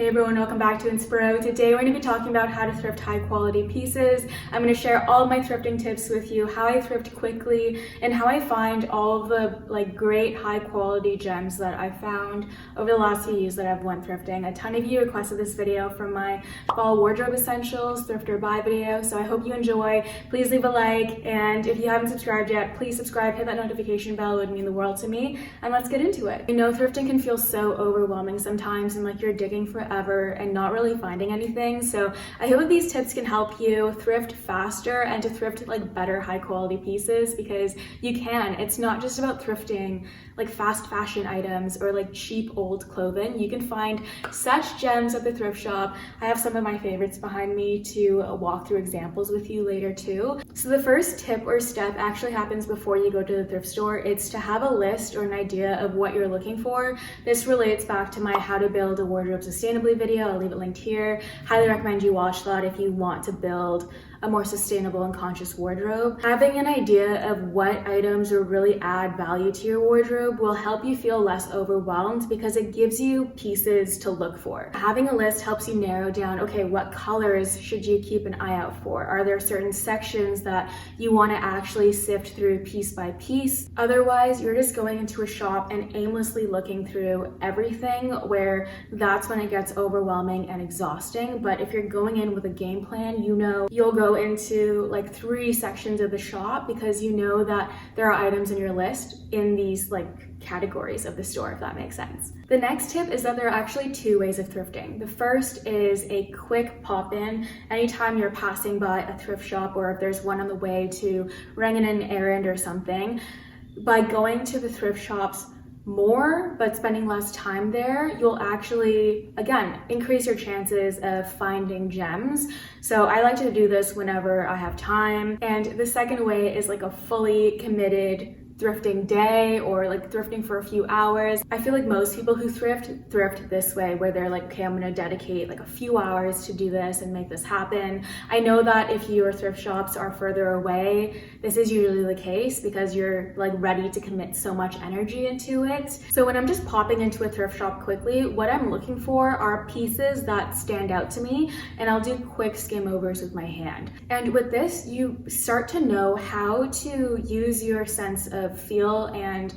Hey everyone, welcome back to Inspiroue. Today we're going to be talking about how to thrift high quality pieces. I'm going to share all of my thrifting tips with you, how I thrift quickly, and how I find all of the great high quality gems that I found over the last few years that I've went thrifting. A ton of you requested this video from my fall wardrobe essentials thrift or buy video, so I hope you enjoy. Please leave a like, and if you haven't subscribed yet, please subscribe, hit that notification bell. It would mean the world to me, and let's get into it. I know thrifting can feel so overwhelming sometimes and like you're digging forever and not really finding anything. So I hope these tips can help you thrift faster and to thrift better high quality pieces, because you can. It's not just about thrifting fast fashion items or cheap old clothing. You can find such gems at the thrift shop. I have some of my favorites behind me to walk through examples with you later too. So the first tip or step actually happens before you go to the thrift store. It's to have a list or an idea of what you're looking for. This relates back to my how to build a wardrobe sustainably video. I'll leave it linked here. Highly recommend you watch that if you want to build a more sustainable and conscious wardrobe. Having an idea of what items will really add value to your wardrobe will help you feel less overwhelmed because it gives you pieces to look for. Having a list helps you narrow down, okay, what colors should you keep an eye out for? Are there certain sections that you want to actually sift through piece by piece? Otherwise, you're just going into a shop and aimlessly looking through everything, where that's when it gets overwhelming and exhausting. But if you're going in with a game plan, you know you'll go into 3 sections of the shop because you know that there are items in your list in these categories of the store, if that makes sense. The next tip is that there are actually 2 ways of thrifting. The first is a quick pop in anytime you're passing by a thrift shop, or if there's one on the way to run in an errand or something. By going to the thrift shops more but spending less time there, you'll actually again increase your chances of finding gems. So I like to do this whenever I have time. And the second way is a fully committed thrifting day, or thrifting for a few hours. I feel like most people who thrift this way, where they're okay, I'm gonna dedicate a few hours to do this and make this happen. I know that if your thrift shops are further away, this is usually the case because you're ready to commit so much energy into it. So when I'm just popping into a thrift shop quickly, what I'm looking for are pieces that stand out to me, and I'll do quick skim overs with my hand. And with this, you start to know how to use your sense of feel and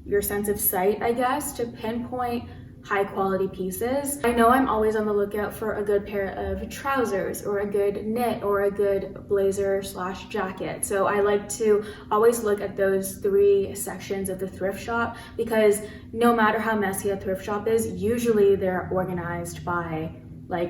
your sense of sight, I guess, to pinpoint high quality pieces. I know I'm always on the lookout for a good pair of trousers or a good knit or a good blazer / jacket. So I like to always look at those 3 sections of the thrift shop, because no matter how messy a thrift shop is, usually they're organized by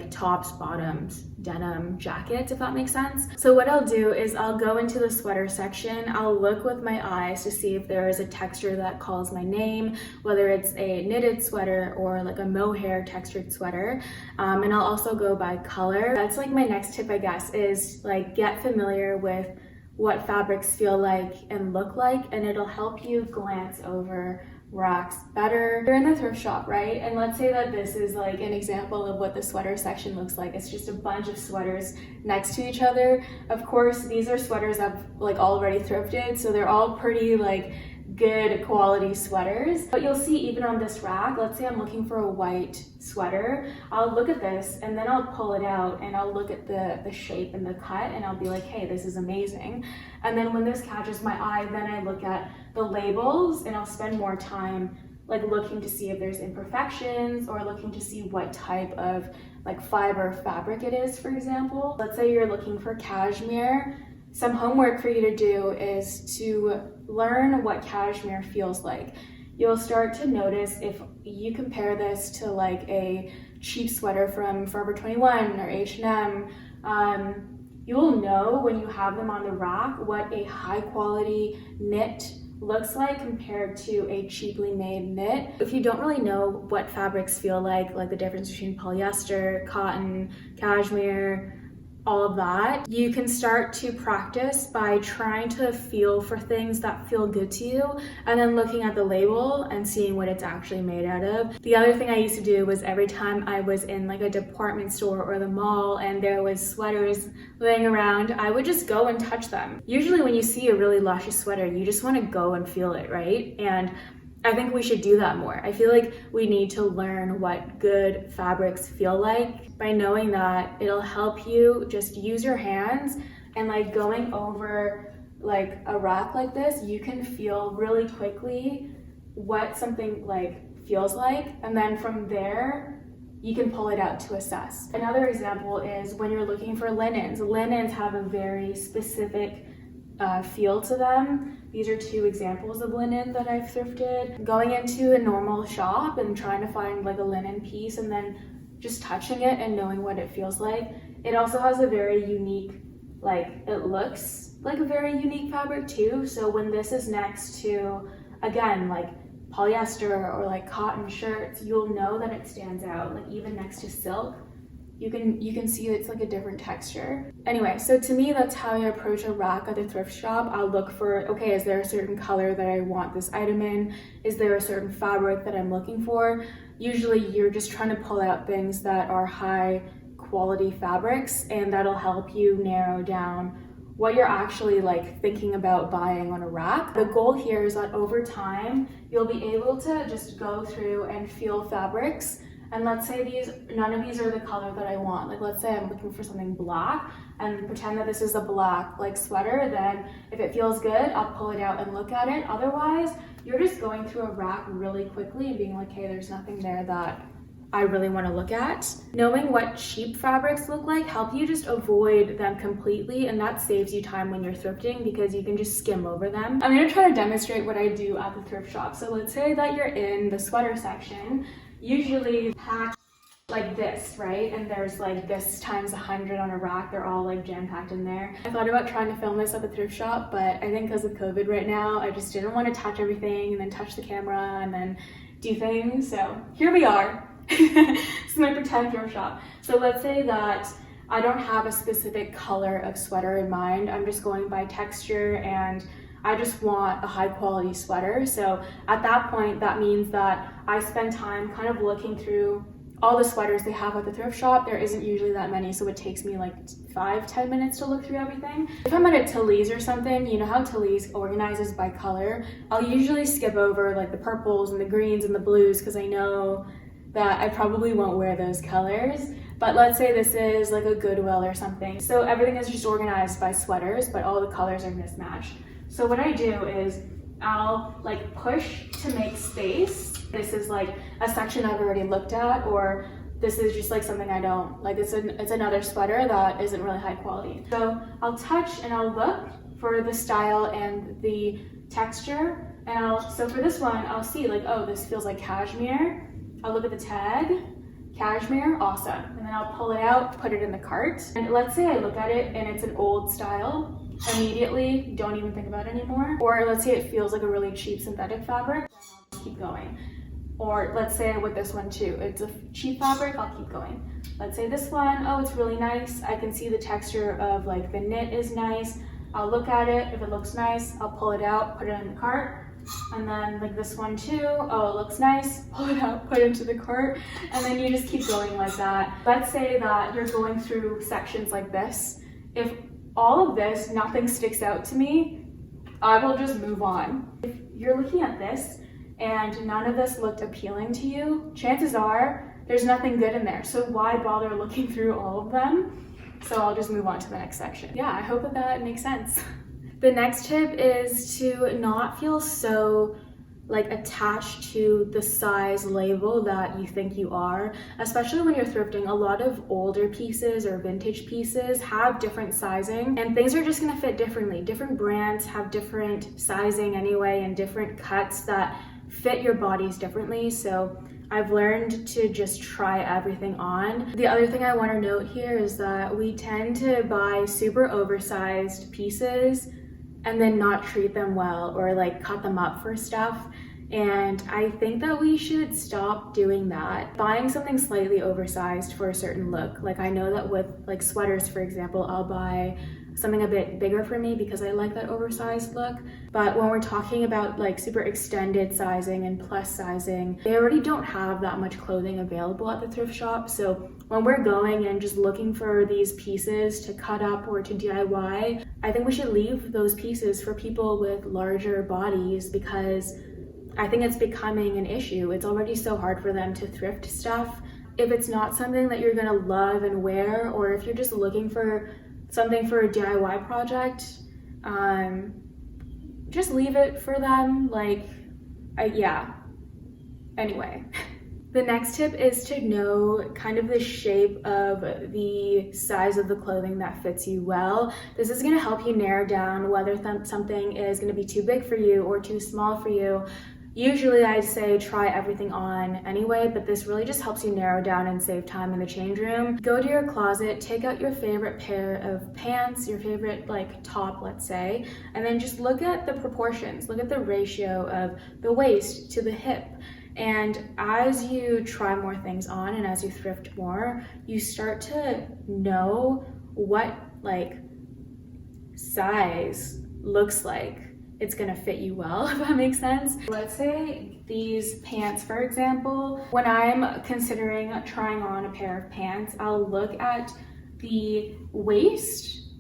tops, bottoms, denim, jackets, if that makes sense. So what I'll do is I'll go into the sweater section. I'll look with my eyes to see if there is a texture that calls my name, whether it's a knitted sweater or a mohair textured sweater. And I'll also go by color. That's my next tip, I guess, is get familiar with what fabrics feel like and look like, and it'll help you glance over racks better. You're in the thrift shop, right? And let's say that this is an example of what the sweater section looks like. It's just a bunch of sweaters next to each other. Of course, these are sweaters I've already thrifted, so they're all pretty good quality sweaters. But you'll see even on this rack, let's say I'm looking for a white sweater, I'll look at this and then I'll pull it out and I'll look at the shape and the cut, and I'll be hey, this is amazing. And then when this catches my eye, then I look at the labels and I'll spend more time looking to see if there's imperfections, or looking to see what type of fiber fabric it is. For example, let's say you're looking for cashmere. Some homework for you to do is to learn what cashmere feels like. You'll start to notice, if you compare this to a cheap sweater from Forever 21 or H&M, you'll know when you have them on the rack what a high quality knit looks like compared to a cheaply made knit. If you don't really know what fabrics feel like the difference between polyester, cotton, cashmere, all of that, you can start to practice by trying to feel for things that feel good to you, and then looking at the label and seeing what it's actually made out of. The other thing I used to do was every time I was in a department store or the mall and there was sweaters laying around, I would just go and touch them. Usually when you see a really luscious sweater, you just want to go and feel it, right? And I think we should do that more. I feel like we need to learn what good fabrics feel like. By knowing that, it'll help you just use your hands, and like going over like a rack like this, you can feel really quickly what something like feels like, and then from there you can pull it out to assess. Another example is when you're looking for linens. Linens have a very specific feel to them. These are two examples of linen that I've thrifted. Going into a normal shop and trying to find like a linen piece and then just touching it and knowing what it feels like. It also has a very unique, like it looks like a very unique fabric too. So when this is next to, again, like polyester or like cotton shirts, you'll know that it stands out. Like even next to silk, you can see it's like a different texture. Anyway, so to me, that's how I approach a rack at the thrift shop. I'll look for, okay, is there a certain color that I want this item in? Is there a certain fabric that I'm looking for? Usually you're just trying to pull out things that are high quality fabrics, and that'll help you narrow down what you're actually like thinking about buying on a rack. The goal here is that over time, you'll be able to just go through and feel fabrics. And let's say none of these are the color that I want. Like let's say I'm looking for something black and pretend that this is a black like sweater, then if it feels good, I'll pull it out and look at it. Otherwise, you're just going through a rack really quickly and being like, hey, there's nothing there that I really want to look at. Knowing what cheap fabrics look like help you just avoid them completely, and that saves you time when you're thrifting because you can just skim over them. I'm going to try to demonstrate what I do at the thrift shop. So let's say that you're in the sweater section, usually packed like this, right? And there's like this times 100 on a rack. They're all like jam-packed in there. I thought about trying to film this at the thrift shop, but I think because of COVID right now, I just didn't want to touch everything and then touch the camera and then do things. So here we are. This is my pretend thrift shop. So let's say that I don't have a specific color of sweater in mind. I'm just going by texture and I just want a high quality sweater. So at that point, that means that I spend time kind of looking through all the sweaters they have at the thrift shop. There isn't usually that many, so it takes me like 5-10 minutes to look through everything. If I'm at a Talese or something, you know how Talese organizes by color, I'll usually skip over like the purples and the greens and the blues because I know that I probably won't wear those colors. But let's say this is like a Goodwill or something. So everything is just organized by sweaters, but all the colors are mismatched. So what I do is I'll like push to make space. This is like a section I've already looked at, or this is just like something I don't like. It's another sweater that isn't really high quality. So I'll touch and I'll look for the style and the texture. And so for this one, I'll see like, oh, this feels like cashmere. I'll look at the tag, cashmere, awesome. And then I'll pull it out, put it in the cart. And let's say I look at it and it's an old style, immediately don't even think about it anymore. Or let's say it feels like a really cheap synthetic fabric, then I'll just keep going. Or let's say with this one too, it's a cheap fabric, I'll keep going. Let's say this one, oh, it's really nice. I can see the texture of like the knit is nice. I'll look at it, if it looks nice, I'll pull it out, put it in the cart. And then like this one too, oh, it looks nice, pull it out, put it into the cart, and then you just keep going like that. Let's say that you're going through sections like this. If all of this, nothing sticks out to me, I will just move on. If you're looking at this and none of this looked appealing to you, chances are there's nothing good in there. So why bother looking through all of them? So I'll just move on to the next section. Yeah, I hope that makes sense. The next tip is to not feel so like attached to the size label that you think you are, especially when you're thrifting. A lot of older pieces or vintage pieces have different sizing and things are just gonna fit differently. Different brands have different sizing anyway and different cuts that fit your bodies differently. So I've learned to just try everything on. The other thing I want to note here is that we tend to buy super oversized pieces and then not treat them well or like cut them up for stuff. And I think that we should stop doing that. Buying something slightly oversized for a certain look. Like I know that with like sweaters, for example, I'll buy something a bit bigger for me because I like that oversized look. But when we're talking about like super extended sizing and plus sizing, they already don't have that much clothing available at the thrift shop. So when we're going and just looking for these pieces to cut up or to DIY, I think we should leave those pieces for people with larger bodies because I think it's becoming an issue. It's already so hard for them to thrift stuff. If it's not something that you're gonna love and wear, or if you're just looking for something for a DIY project, just leave it for them. Anyway. The next tip is to know kind of the shape of the size of the clothing that fits you well. This is gonna help you narrow down whether something is gonna be too big for you or too small for you. Usually I'd say try everything on anyway, but this really just helps you narrow down and save time in the change room. Go to your closet, take out your favorite pair of pants, your favorite top, let's say, and then just look at the proportions, look at the ratio of the waist to the hip. And as you try more things on and as you thrift more, you start to know what size looks like it's gonna fit you well, if that makes sense. Let's say these pants, for example, when I'm considering trying on a pair of pants, I'll look at the waist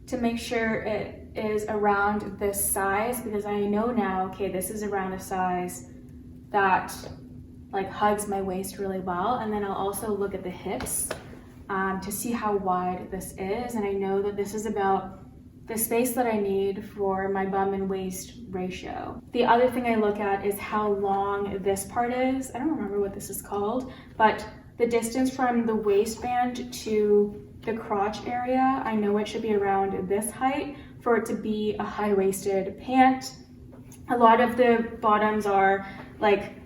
to make sure it is around this size, because I know now, okay, this is around a size that hugs my waist really well. And then I'll also look at the hips to see how wide this is, and I know that this is about the space that I need for my bum and waist ratio. The other thing I look at is how long this part is. I don't remember what this is called, but the distance from the waistband to the crotch area, I know it should be around this height for it to be a high-waisted pant. A lot of the bottoms are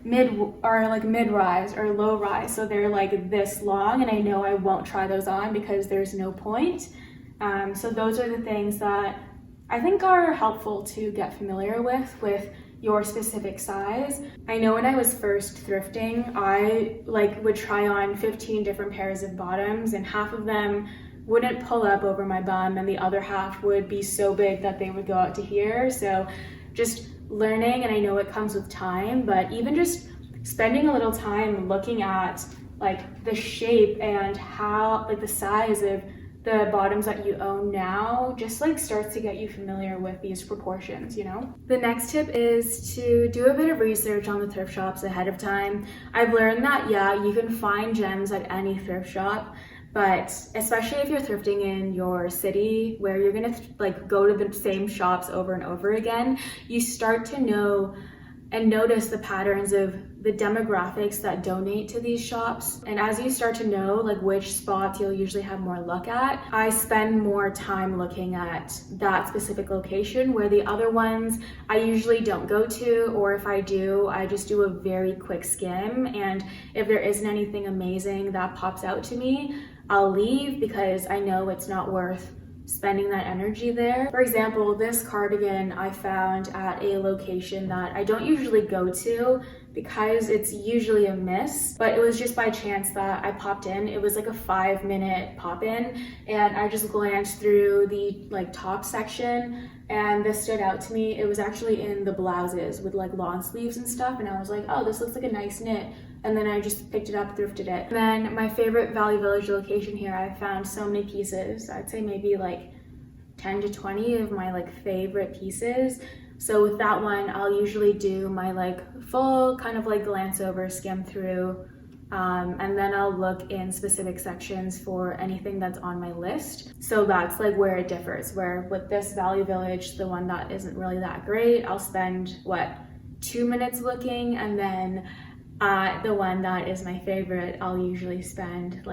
mid-rise or low-rise, so they're this long, and I know I won't try those on because there's no point. So those are the things that I think are helpful to get familiar with your specific size. I know when I was first thrifting, I would try on 15 different pairs of bottoms, and half of them wouldn't pull up over my bum and the other half would be so big that they would go out to here. So just learning, and I know it comes with time, but even just spending a little time looking at the shape and how the size of the bottoms that you own now just starts to get you familiar with these proportions, you know? The next tip is to do a bit of research on the thrift shops ahead of time. I've learned that, yeah, you can find gems at any thrift shop, but especially if you're thrifting in your city where you're gonna go to the same shops over and over again, you start to know and notice the patterns of the demographics that donate to these shops. And as you start to know which spots you'll usually have more luck at, I spend more time looking at that specific location, where the other ones I usually don't go to, or if I do, I just do a very quick skim. And if there isn't anything amazing that pops out to me, I'll leave because I know it's not worth spending that energy there. For example, this cardigan I found at a location that I don't usually go to because it's usually a miss, but it was just by chance that I popped in. It was a 5-minute pop in, and I just glanced through the top section and this stood out to me. It was actually in the blouses with lawn sleeves and stuff, and I was like, oh, this looks like a nice knit. And then I just picked it up, thrifted it. And then my favorite Valley Village location here, I found so many pieces. I'd say maybe 10 to 20 of my favorite pieces. So with that one, I'll usually do my full kind of glance over, skim through, and then I'll look in specific sections for anything that's on my list. So that's where it differs, where with this Valley Village, the one that isn't really that great, I'll spend 2 minutes looking, and then the one that is my favorite, I'll usually spend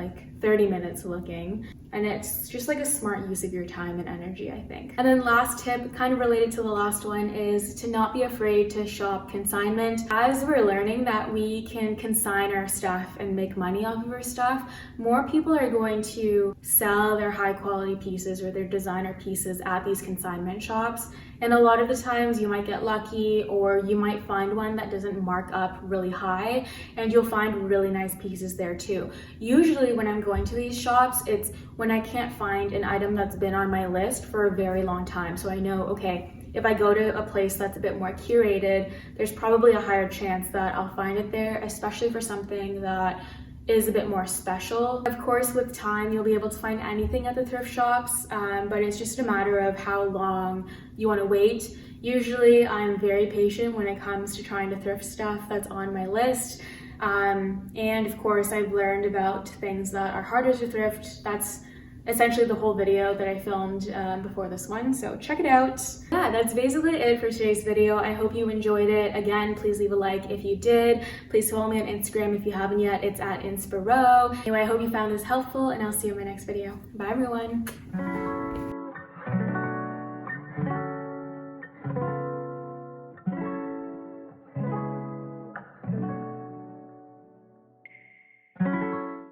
30 minutes looking. And it's just a smart use of your time and energy, I think. And then last tip, kind of related to the last one, is to not be afraid to shop consignment. As we're learning that we can consign our stuff and make money off of our stuff, more people are going to sell their high quality pieces or their designer pieces at these consignment shops. And a lot of the times you might get lucky, or you might find one that doesn't mark up really high, and you'll find really nice pieces there too. Usually when I'm going to these shops, it's when I can't find an item that's been on my list for a very long time. So I know, okay, if I go to a place that's a bit more curated, there's probably a higher chance that I'll find it there, especially for something that is a bit more special. Of course, with time, you'll be able to find anything at the thrift shops, but it's just a matter of how long you want to wait. Usually I'm very patient when it comes to trying to thrift stuff that's on my list. And of course I've learned about things that are harder to thrift. That's essentially the whole video that I filmed before this one, so check it out. Yeah, that's basically it for today's video. I hope you enjoyed it. Again, please leave a like if you did. Please follow me on Instagram if you haven't yet. It's at inspiroue. Anyway, I hope you found this helpful, and I'll see you in my next video. Bye everyone.